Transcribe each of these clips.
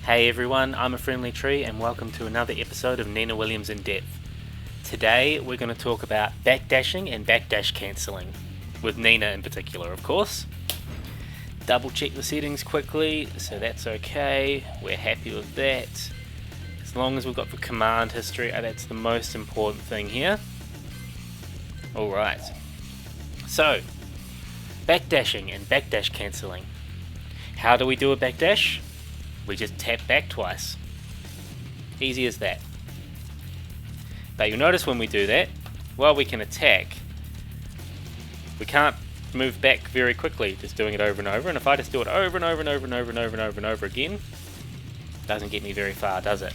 Hey everyone, I'm a friendly tree and welcome to another episode of Nina Williams in Depth. Today we're going to talk about backdashing and backdash cancelling, with Nina in particular of course. Double check the settings quickly, so that's okay, we're happy with that. As long as we've got the command history, that's the most important thing here. Alright, so backdashing and backdash cancelling. How do we do a backdash? We just tap back twice. Easy as that. But you'll notice when we do that, while we can attack, we can't move back very quickly just doing it over and over, and if I just do it over and over and over and over and over and over and over again, it doesn't get me very far, does it?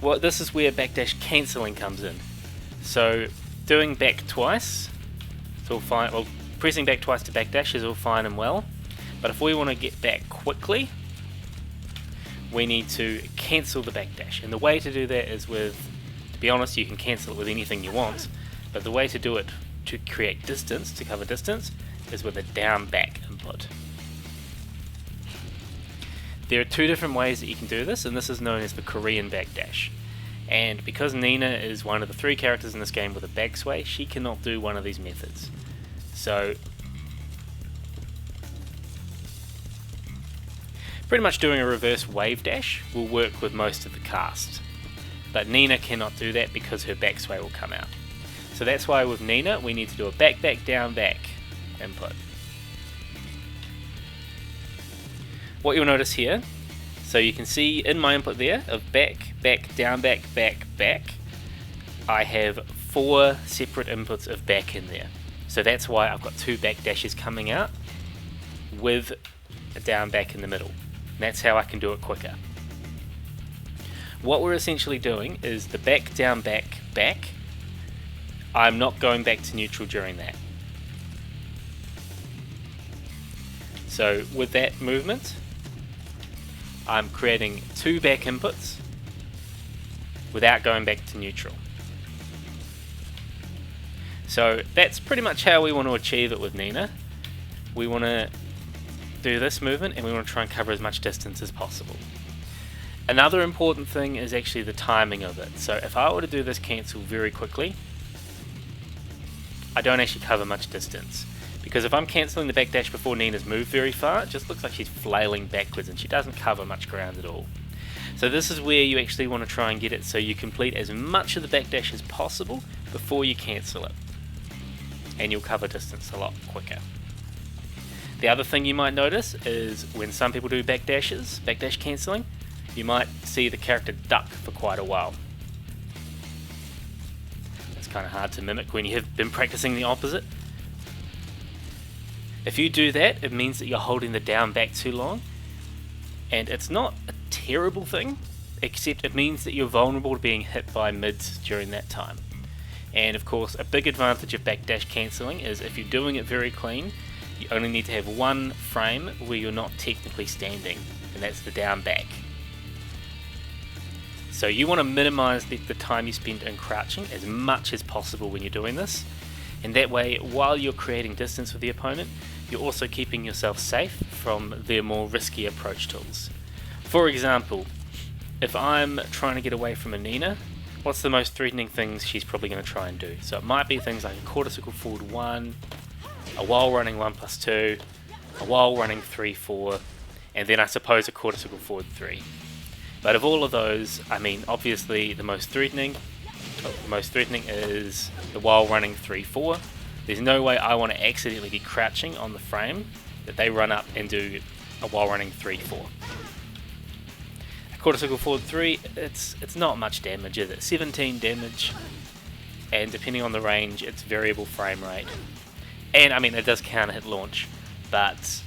Well, this is where backdash cancelling comes in. So doing back twice, it's all fine. Well, pressing back twice to backdash is all fine and well. But if we want to get back quickly, we need to cancel the backdash. And the way to do that is with, to be honest, you can cancel it with anything you want, but the way to do it to create distance, to cover distance, is with a down back input. There are two different ways that you can do this, and this is known as the Korean backdash. And because Nina is one of the three characters in this game with a backsway, she cannot do one of these methods. So pretty much doing a reverse wave dash will work with most of the cast, but Nina cannot do that because her backsway will come out. So that's why with Nina we need to do a back back down back input. What you'll notice here, so you can see in my input there of back back down back back back, I have 4 separate inputs of back in there. So that's why I've got 2 back dashes coming out with a down back in the middle. That's how I can do it quicker. What we're essentially doing is the back down back back. I'm not going back to neutral during that. So with that movement, I'm creating 2 back inputs without going back to neutral. So that's pretty much how we want to achieve it with Nina. We want to do this movement and we want to try and cover as much distance as possible. Another important thing is actually the timing of it. So if I were to do this cancel very quickly, I don't actually cover much distance, because if I'm cancelling the backdash before Nina's moved very far, it just looks like she's flailing backwards and she doesn't cover much ground at all. So this is where you actually want to try and get it so you complete as much of the backdash as possible before you cancel it, and you'll cover distance a lot quicker. The other thing you might notice is when some people do backdash cancelling, you might see the character duck for quite a while. It's kind of hard to mimic when you have been practicing the opposite. If you do that, it means that you're holding the down back too long, and it's not a terrible thing, except it means that you're vulnerable to being hit by mids during that time. And of course, a big advantage of backdash cancelling is if you're doing it very clean, you only need to have one frame where you're not technically standing, and that's the down back. So you want to minimize the time you spend in crouching as much as possible when you're doing this, and that way while you're creating distance with the opponent, you're also keeping yourself safe from their more risky approach tools. For example, if I'm trying to get away from a Nina, what's the most threatening things she's probably going to try and do? So it might be things like a quarter circle forward 1, a while running 1+2, a while running 3-4, and then I suppose a quarter circle forward 3. But of all of those, I mean, obviously the most threatening is the while running 3-4. There's no way I want to accidentally be crouching on the frame that they run up and do a while running 3-4. A quarter circle forward 3, it's not much damage, is it? 17 damage, and depending on the range, it's variable frame rate. And I mean, it does counter hit launch, but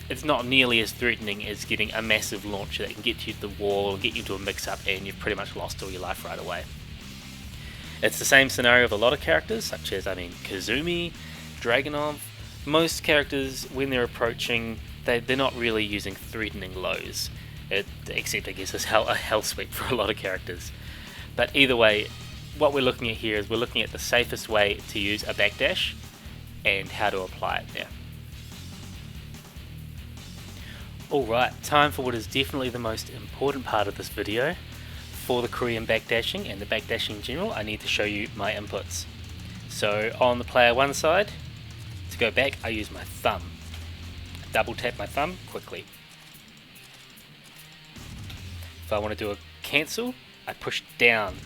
it's not nearly as threatening as getting a massive launcher that can get you to the wall, get you to a mix-up, and you've pretty much lost all your life right away. It's the same scenario with a lot of characters, such as, Kazumi, Dragunov. Most characters, when they're approaching, they're not really using threatening lows, except I guess it's a hell sweep for a lot of characters. But either way, what we're looking at here is we're looking at the safest way to use a backdash and how to apply it there. Alright, time for what is definitely the most important part of this video. For the Korean backdashing and the backdashing in general, I need to show you my inputs. So on the player 1 side, to go back I use my thumb. Double tap my thumb quickly. If I want to do a cancel, I push down.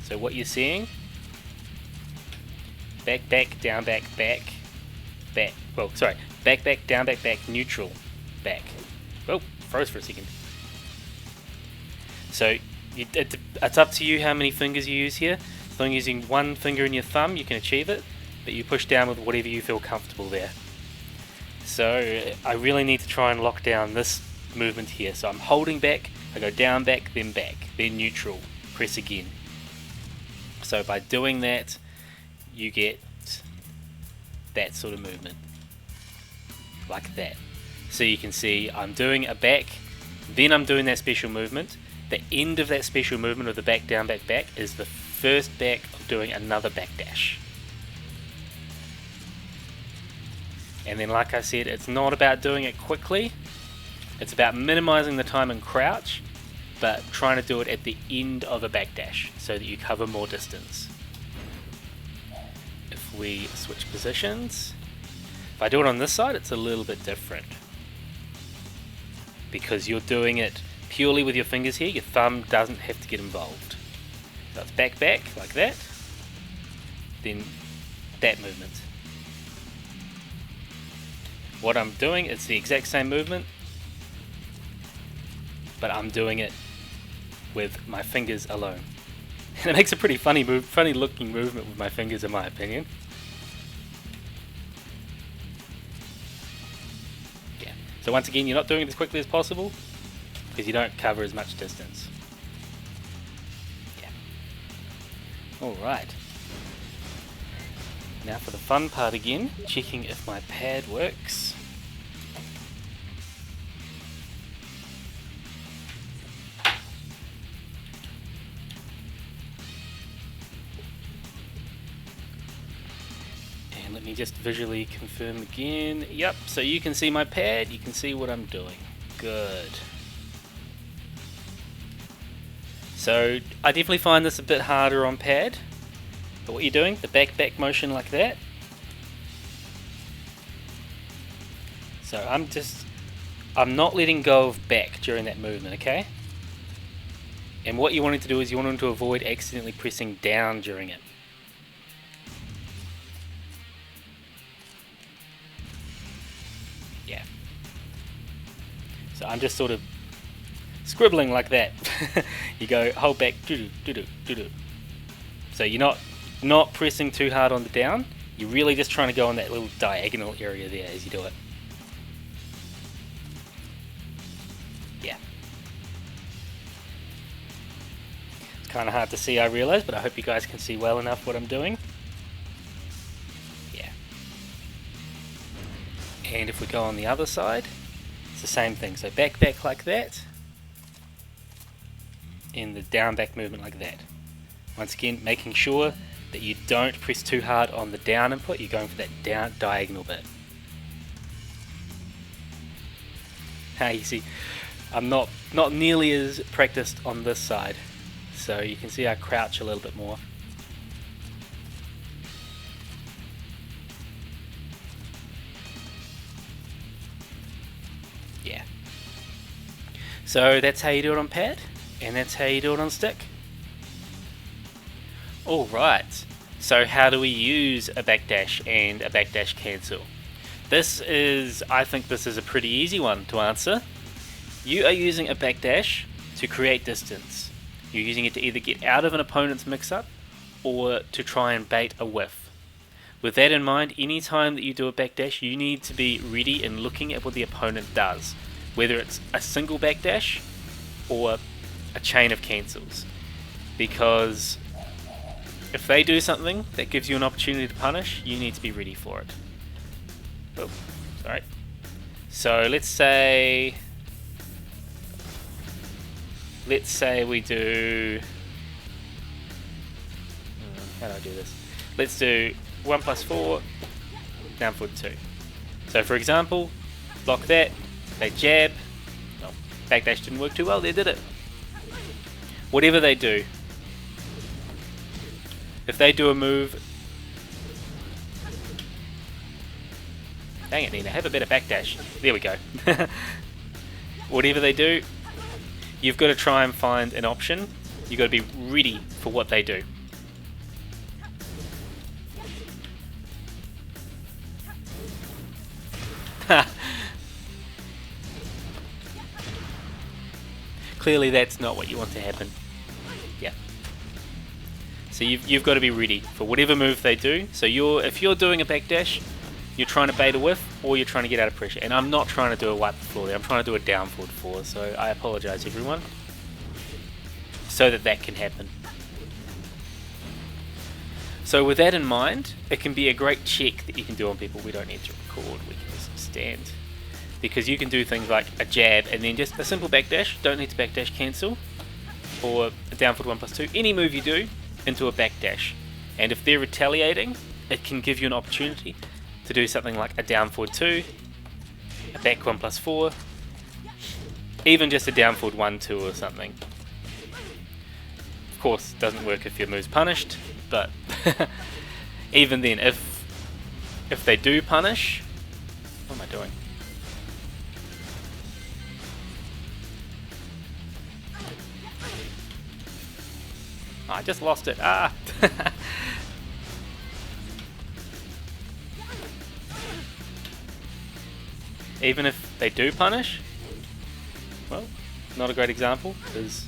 So what you're seeing, back, back, down, back, back, back. Well, sorry, back, back, down, back, back, neutral, back. Oh, froze for a second. So it's up to you how many fingers you use here. As long as using one finger in your thumb, you can achieve it, but you push down with whatever you feel comfortable there. So I really need to try and lock down this movement here. So I'm holding back, I go down, back, then neutral, press again. So by doing that, you get that sort of movement, like that. So you can see I'm doing a back, then I'm doing that special movement. The end of that special movement of the back, down, back, back is the first back of doing another backdash. And then, like I said, it's not about doing it quickly, it's about minimizing the time and crouch, but trying to do it at the end of a backdash so that you cover more distance. If we switch positions, if I do it on this side, it's a little bit different because you're doing it purely with your fingers here. Your thumb doesn't have to get involved. So it's back, back, like that, then that movement. What I'm doing, it's the exact same movement, but I'm doing it with my fingers alone. And it makes a pretty funny looking movement with my fingers, in my opinion. Yeah. So once again, you're not doing it as quickly as possible because you don't cover as much distance. Yeah. Alright. Now for the fun part again, checking if my pad works. Let me just visually confirm again. Yep, so you can see my pad, you can see what I'm doing. Good. So I definitely find this a bit harder on pad. But what you're doing, the back motion like that. So I'm not letting go of back during that movement, okay? And what you wanted to do is you wanted to avoid accidentally pressing down during it. Yeah. So I'm just sort of scribbling like that. You go hold back, doo-doo. So you're not pressing too hard on the down. You're really just trying to go on that little diagonal area there as you do it. Yeah. It's kind of hard to see, I realise, but I hope you guys can see well enough what I'm doing. Yeah. And if we go on the other side, it's the same thing. So back like that, and the down back movement like that. Once again, making sure that you don't press too hard on the down input, you're going for that down diagonal bit. You see, I'm not nearly as practiced on this side, so you can see I crouch a little bit more. Yeah. So that's how you do it on pad, and that's how you do it on stick. Alright, so how do we use a backdash and a backdash cancel? I think this is a pretty easy one to answer. You are using a backdash to create distance. You're using it to either get out of an opponent's mix-up or to try and bait a whiff. With that in mind, anytime that you do a backdash, you need to be ready and looking at what the opponent does, whether it's a single backdash or a chain of cancels, because if they do something that gives you an opportunity to punish, you need to be ready for it. Oh, sorry. So let's say we do, how do I do this? Let's do 1 + 4, down forward 2. So for example, block that, they jab. Oh, backdash didn't work too well there, did it? Whatever they do, if they do a move, dang it Nina, have a better backdash. There we go. Whatever they do, you've got to try and find an option. You've got to be ready for what they do. Clearly that's not what you want to happen. Yeah. So you've got to be ready for whatever move they do. So if you're doing a backdash, you're trying to bait a whiff, or you're trying to get out of pressure. And I'm not trying to do a wipe the floor there, I'm trying to do a down forward four, so I apologise everyone. So that can happen. So with that in mind, it can be a great check that you can do on people. We don't need to record, we can just stand. Because you can do things like a jab and then just a simple backdash, don't need to backdash cancel, or a down forward 1+2, any move you do into a backdash. And if they're retaliating, it can give you an opportunity to do something like a down forward 2, a back 1+4, even just a down forward 1-2 or something. Of course, doesn't work if your move's punished, but even then, if they do punish, what am I doing? Oh, I just lost it. Ah. Even if they do punish, well, not a great example, because,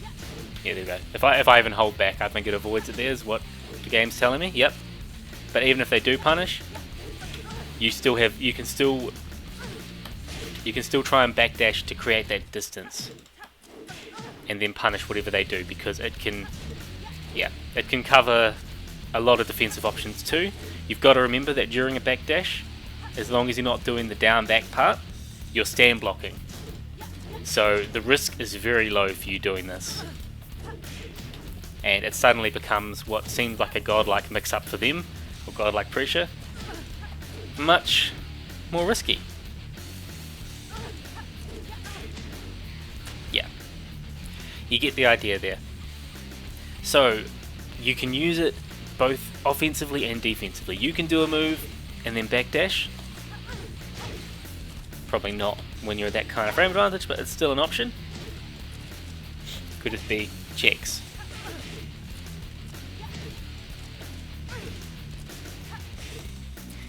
yeah, there we go. If I even hold back, I think it avoids it there, is what the game's telling me, yep. But even if they do punish, you can still try and backdash to create that distance, and then punish whatever they do, because it can cover a lot of defensive options too. You've got to remember that during a backdash, as long as you're not doing the down back part, you're stand blocking. So the risk is very low for you doing this. And it suddenly becomes what seemed like a godlike mix-up for them, or godlike pressure, much more risky. Yeah. You get the idea there. So you can use it both offensively and defensively. You can do a move and then backdash. Probably not when you're at that kind of frame advantage, but it's still an option. Could it be checks?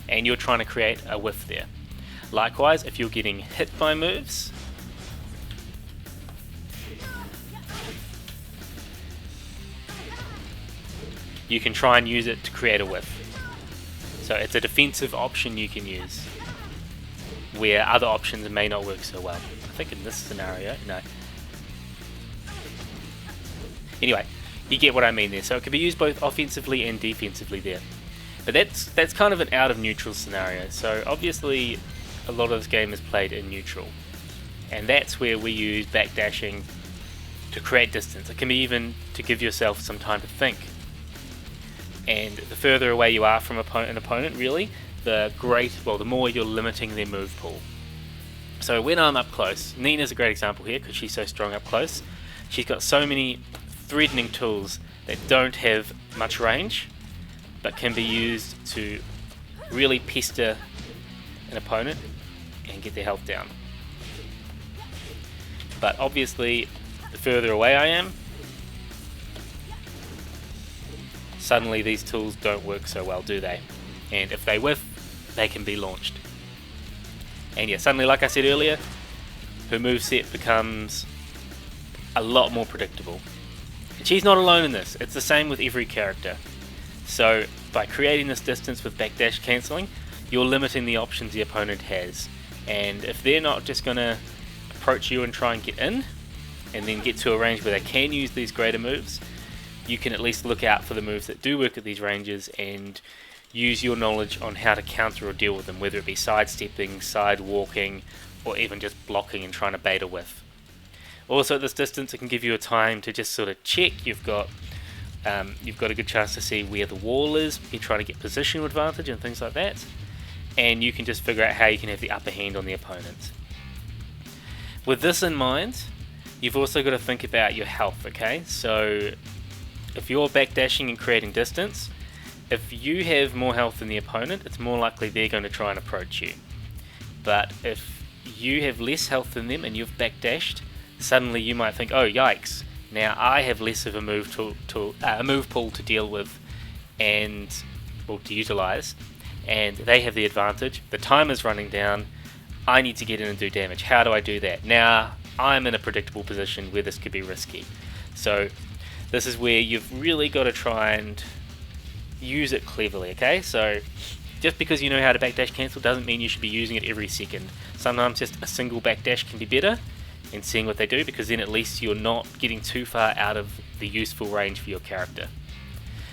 And you're trying to create a whiff there. Likewise, if you're getting hit by moves, you can try and use it to create a whiff. So it's a defensive option you can use, where other options may not work so well. I think in this scenario, no. Anyway, you get what I mean there. So it can be used both offensively and defensively there. But that's kind of an out of neutral scenario. So obviously a lot of this game is played in neutral. And that's where we use backdashing to create distance. It can be even to give yourself some time to think. And the further away you are from an opponent, really, the more you're limiting their move pool. So when I'm up close, Nina's a great example here because she's so strong up close. She's got so many threatening tools that don't have much range, but can be used to really pester an opponent and get their health down. But obviously, the further away I am, suddenly these tools don't work so well, do they? And if they whiff, they can be launched. And yeah, suddenly, like I said earlier, her moveset becomes a lot more predictable. And she's not alone in this, it's the same with every character. So by creating this distance with backdash cancelling, you're limiting the options the opponent has. And if they're not just going to approach you and try and get in, and then get to a range where they can use these greater moves, you can at least look out for the moves that do work at these ranges and use your knowledge on how to counter or deal with them, whether it be sidestepping, side walking, or even just blocking and trying to bait a whiff. Also at this distance, it can give you a time to just sort of check. You've got a good chance to see where the wall is. You're trying to get positional advantage and things like that. and you can just figure out how you can have the upper hand on the opponent. With this in mind, you've also got to think about your health, okay? So if you're backdashing and creating distance, if you have more health than the opponent, it's more likely they're going to try and approach you. But if you have less health than them and you've backdashed, suddenly you might think, oh yikes, now I have less of a move pool to deal with and to utilize, and they have the advantage. The time is running down. I need to get in and do damage. How do I do that? Now I'm in a predictable position where this could be risky. So this is where you've really got to try and use it cleverly, okay? So just because you know how to backdash cancel doesn't mean you should be using it every second. Sometimes just a single backdash can be better, and seeing what they do, because then at least you're not getting too far out of the useful range for your character.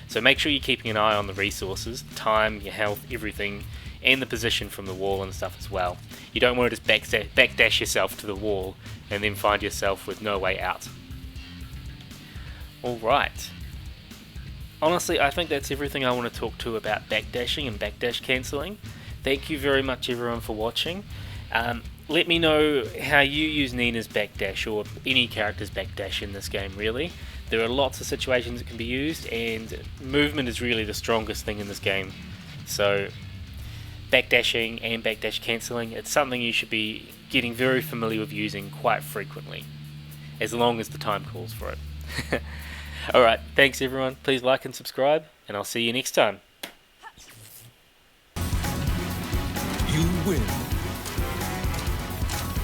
So make sure you're keeping an eye on the resources, time, your health, everything, and the position from the wall and stuff as well. You don't want to just backdash yourself to the wall and then find yourself with no way out. Alright. Honestly, I think that's everything I want to talk to about backdashing and backdash cancelling. Thank you very much everyone for watching. Let me know how you use Nina's backdash, or any character's backdash in this game really. There are lots of situations it can be used, and movement is really the strongest thing in this game. So backdashing and backdash cancelling, it's something you should be getting very familiar with using quite frequently, as long as the time calls for it. Alright, thanks everyone, please like and subscribe, and I'll see you next time. You win.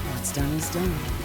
What's done is done.